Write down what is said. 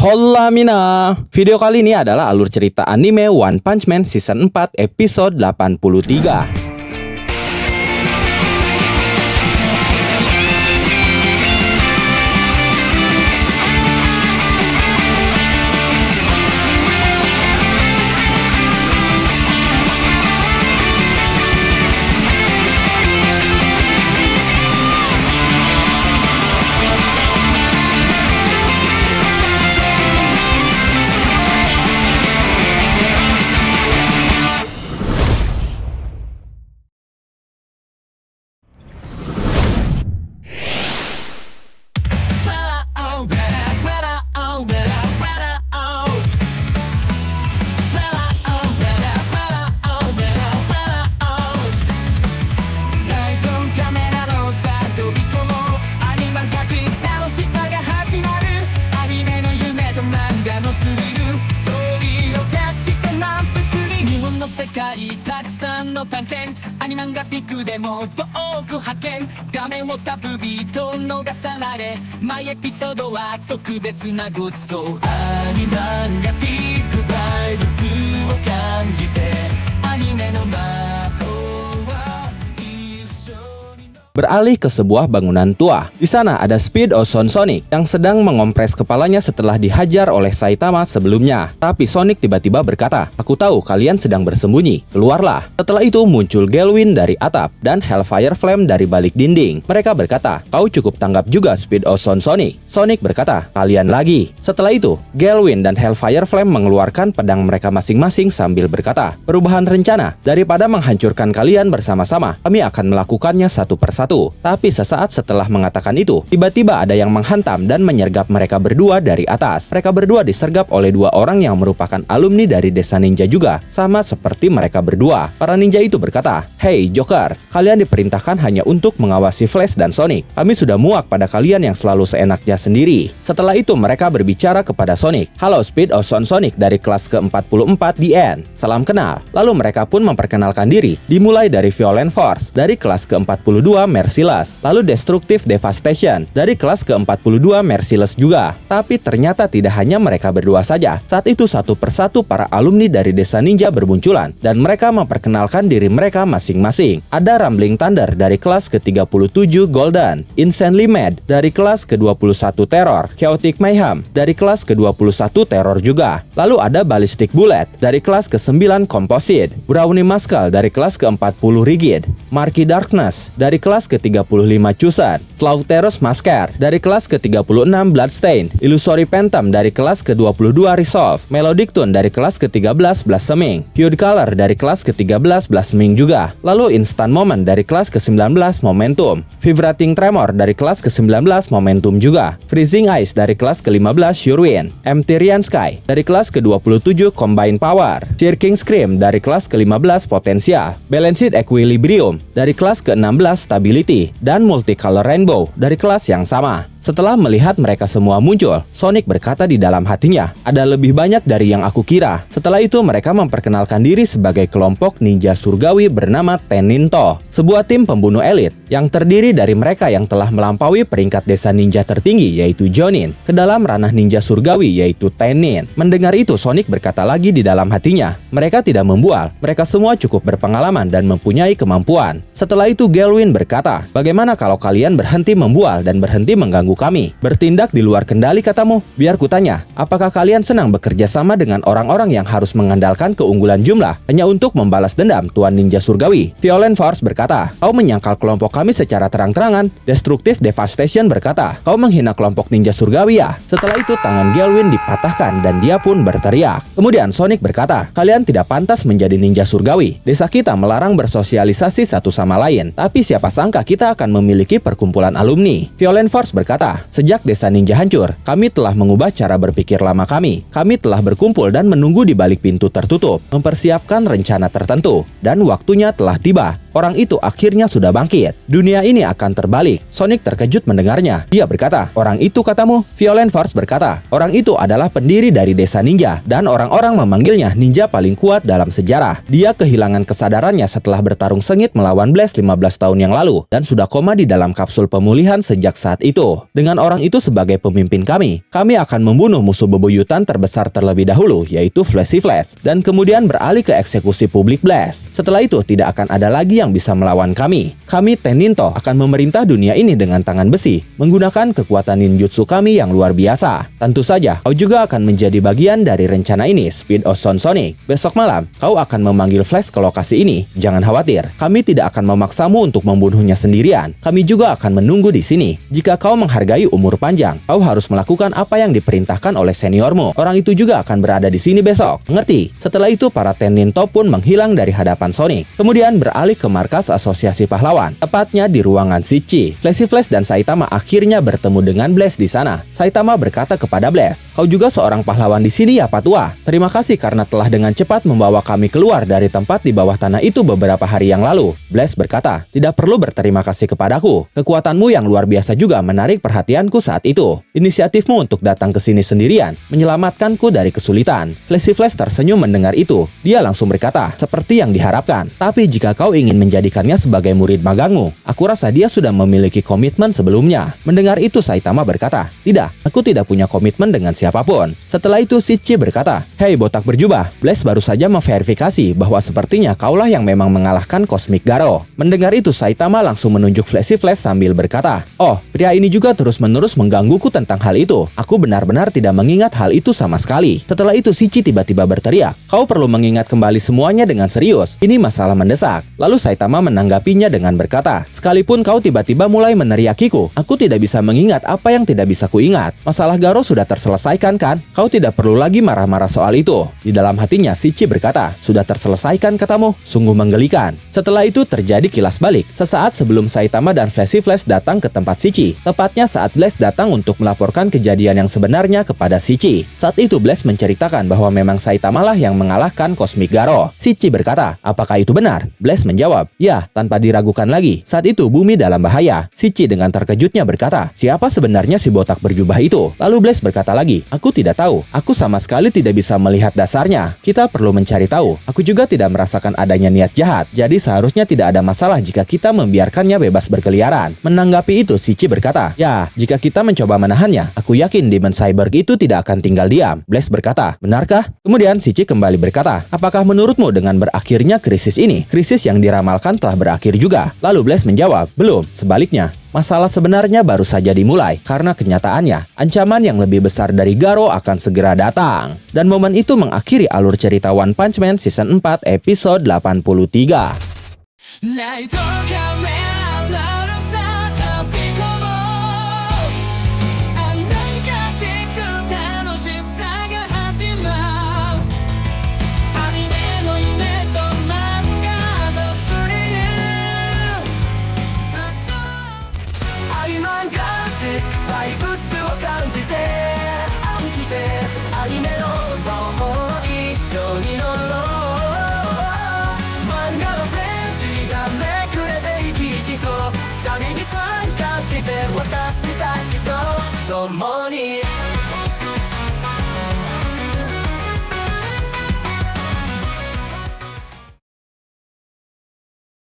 Hola Mina. Video kali ini adalah alur cerita anime One Punch Man Season 4 episode 83. Beralih ke sebuah bangunan tua. Di sana ada Speed Ozone Sonic yang sedang mengompres kepalanya setelah dihajar oleh Saitama sebelumnya. Tapi Sonic tiba-tiba berkata, "Aku tahu kalian sedang bersembunyi. Keluarlah." Setelah itu muncul Gelwin dari atap dan Hellfire Flame dari balik dinding. Mereka berkata, "Kau cukup tanggap juga Speed Ozone Sonic." Sonic berkata, "Kalian lagi." Setelah itu, Gelwin dan Hellfire Flame mengeluarkan pedang mereka masing-masing sambil berkata, "Perubahan rencana. Daripada menghancurkan kalian bersama-sama, kami akan melakukannya satu persatu." Tapi sesaat setelah mengatakan itu, tiba-tiba ada yang menghantam dan menyergap mereka berdua dari atas. Mereka berdua disergap oleh dua orang yang merupakan alumni dari desa ninja juga, sama seperti mereka berdua. Para ninja itu berkata, "Hey Jokers, kalian diperintahkan hanya untuk mengawasi Flash dan Sonic. Kami sudah muak pada kalian yang selalu seenaknya sendiri." Setelah itu mereka berbicara kepada Sonic. "Halo Speed Ozone Sonic dari kelas ke-44 The End. Salam kenal." Lalu mereka pun memperkenalkan diri, dimulai dari Violent Force dari kelas ke-42 Merciless, lalu Destructive Devastation dari kelas ke-42 Merciless juga. Tapi ternyata tidak hanya mereka berdua saja. Saat itu satu persatu para alumni dari desa ninja bermunculan dan mereka memperkenalkan diri mereka masing-masing. Ada Rumbling Thunder dari kelas ke-37 Golden, Insanely Mad dari kelas ke-21 Terror, Chaotic Mayhem dari kelas ke-21 Terror juga. Lalu ada Ballistic Bullet dari kelas ke-9 Composite, Brownie Muscle dari kelas ke-40 Rigid, Marky Darkness dari kelas ke-35 Chusan, Slaughterous Masker dari kelas ke-36 Bloodstained, Illusory Phantom dari kelas ke-22 Resolve, Melodic Tune dari kelas ke-13 Blossoming, Hued Color dari kelas ke-13 Blossoming juga. Lalu Instant Moment dari kelas ke-19 Momentum, Vibrating Tremor dari kelas ke-19 Momentum juga, Freezing Ice dari kelas ke-15 Shurewind, Empyrean Sky dari kelas ke-27 Combine Power, Circling Scream dari kelas ke-15 Potensial, Balanced Equilibrium dari kelas ke-16 Stability, dan Multicolor Rainbow dari kelas yang sama. Setelah melihat mereka semua muncul, Sonic berkata di dalam hatinya, "Ada lebih banyak dari yang aku kira." Setelah itu mereka memperkenalkan diri sebagai kelompok ninja surgawi bernama Teninto, sebuah tim pembunuh elit yang terdiri dari mereka yang telah melampaui peringkat desa ninja tertinggi yaitu Jonin ke dalam ranah ninja surgawi yaitu Tenin. Mendengar itu Sonic berkata lagi di dalam hatinya, "Mereka tidak membual, mereka semua cukup berpengalaman dan mempunyai kemampuan." Setelah itu Gelwin berkata, "Bagaimana kalau kalian berhenti membual dan berhenti mengganggu kami? Bertindak di luar kendali katamu? Biar kutanya, apakah kalian senang bekerja sama dengan orang-orang yang harus mengandalkan keunggulan jumlah hanya untuk membalas dendam Tuan Ninja Surgawi?" Violent Force berkata, "Kau menyangkal kelompok kami secara terang-terangan." Destructive Devastation berkata, "Kau menghina kelompok Ninja Surgawi ya?" Setelah itu tangan Gelwin dipatahkan dan dia pun berteriak. Kemudian Sonic berkata, "Kalian tidak pantas menjadi Ninja Surgawi. Desa kita melarang bersosialisasi satu sama lain, tapi siapa sangka kita akan memiliki perkumpulan alumni." Violent Force berkata, "Sejak desa ninja hancur, kami telah mengubah cara berpikir lama kami. Kami telah berkumpul dan menunggu di balik pintu tertutup, mempersiapkan rencana tertentu, dan waktunya telah tiba. orang itu akhirnya sudah bangkit. Dunia ini akan terbalik. Sonic terkejut mendengarnya. Dia berkata, orang itu katamu? Violent Force berkata, orang itu adalah pendiri dari desa ninja, dan orang-orang memanggilnya ninja paling kuat dalam sejarah. Dia kehilangan kesadarannya setelah bertarung sengit melawan Blaze 15 tahun yang lalu, dan sudah koma di dalam kapsul pemulihan sejak saat itu. Dengan orang itu sebagai pemimpin kami akan membunuh musuh bebuyutan terbesar terlebih dahulu, yaitu Flashy Flash, dan kemudian beralih ke eksekusi publik Blaze. Setelah itu tidak akan ada lagi yang bisa melawan kami. Kami Tenninto akan memerintah dunia ini dengan tangan besi, menggunakan kekuatan ninjutsu kami yang luar biasa. Tentu saja, kau juga akan menjadi bagian dari rencana ini, Speed Ozone Sonic. Besok malam, kau akan memanggil Flash ke lokasi ini. Jangan khawatir, kami tidak akan memaksamu untuk membunuhnya sendirian. Kami juga akan menunggu di sini. Jika kau menghargai umur panjang, kau harus melakukan apa yang diperintahkan oleh seniormu. Orang itu juga akan berada di sini besok. Mengerti? Setelah itu, para Tenninto pun menghilang dari hadapan Sonic. Kemudian beralih ke markas Asosiasi Pahlawan, tepatnya di ruangan Shichi. Flashy Flash dan Saitama akhirnya bertemu dengan Blaze di sana. Saitama berkata kepada Blaze, kau juga seorang pahlawan di sini ya, Pak Tua? Terima kasih karena telah dengan cepat membawa kami keluar dari tempat di bawah tanah itu beberapa hari yang lalu. Blaze berkata, tidak perlu berterima kasih kepadaku. Kekuatanmu yang luar biasa juga menarik perhatianku saat itu. Inisiatifmu untuk datang ke sini sendirian menyelamatkanku dari kesulitan. Flashy Flash tersenyum mendengar itu. Dia langsung berkata, seperti yang diharapkan. Tapi jika kau ingin menjadikannya sebagai murid magangmu, aku rasa dia sudah memiliki komitmen sebelumnya. Mendengar itu, Saitama berkata, tidak, aku tidak punya komitmen dengan siapapun. Setelah itu, Shichi berkata, hei botak berjubah, Blaze baru saja memverifikasi bahwa sepertinya kaulah yang memang mengalahkan Cosmic Garo. Mendengar itu, Saitama langsung menunjuk Flashy Flash sambil berkata, oh, pria ini juga terus-menerus menggangguku tentang hal itu. Aku benar-benar tidak mengingat hal itu sama sekali. Setelah itu, Shichi tiba-tiba berteriak, kau perlu mengingat kembali semuanya dengan serius. Ini masalah mendesak. Lalu Saitama menanggapinya dengan berkata, sekalipun kau tiba-tiba mulai meneriakiku, aku tidak bisa mengingat apa yang tidak bisa kuingat. Masalah Garo sudah terselesaikan kan? Kau tidak perlu lagi marah-marah soal itu. Di dalam hatinya, Shichi berkata, sudah terselesaikan katamu? Sungguh menggelikan. Setelah itu terjadi kilas balik. Sesaat sebelum Saitama dan Flashy Flash datang ke tempat Shichi, tepatnya saat Blaze datang untuk melaporkan kejadian yang sebenarnya kepada Shichi. Saat itu Blaze menceritakan bahwa memang Saitama lah yang mengalahkan Cosmic Garo. Shichi berkata, apakah itu benar? Blaze menjawab, ya, tanpa diragukan lagi. Saat itu bumi dalam bahaya. Shichi dengan terkejutnya berkata, siapa sebenarnya si botak berjubah itu? Lalu Blaze berkata lagi, aku tidak tahu. Aku sama sekali tidak bisa melihat dasarnya. Kita perlu mencari tahu. Aku juga tidak merasakan adanya niat jahat. Jadi seharusnya tidak ada masalah jika kita membiarkannya bebas berkeliaran. Menanggapi itu, Shichi berkata, ya, jika kita mencoba menahannya, aku yakin Demon Cyborg itu tidak akan tinggal diam. Blaze berkata, benarkah? Kemudian Shichi kembali berkata, apakah menurutmu dengan berakhirnya krisis ini, krisis yang diramalkan telah berakhir juga? Lalu Blaze menjawab, belum, sebaliknya. Masalah sebenarnya baru saja dimulai, karena kenyataannya, ancaman yang lebih besar dari Garo akan segera datang. Dan momen itu mengakhiri alur cerita One Punch Man Season 4 episode 83. Money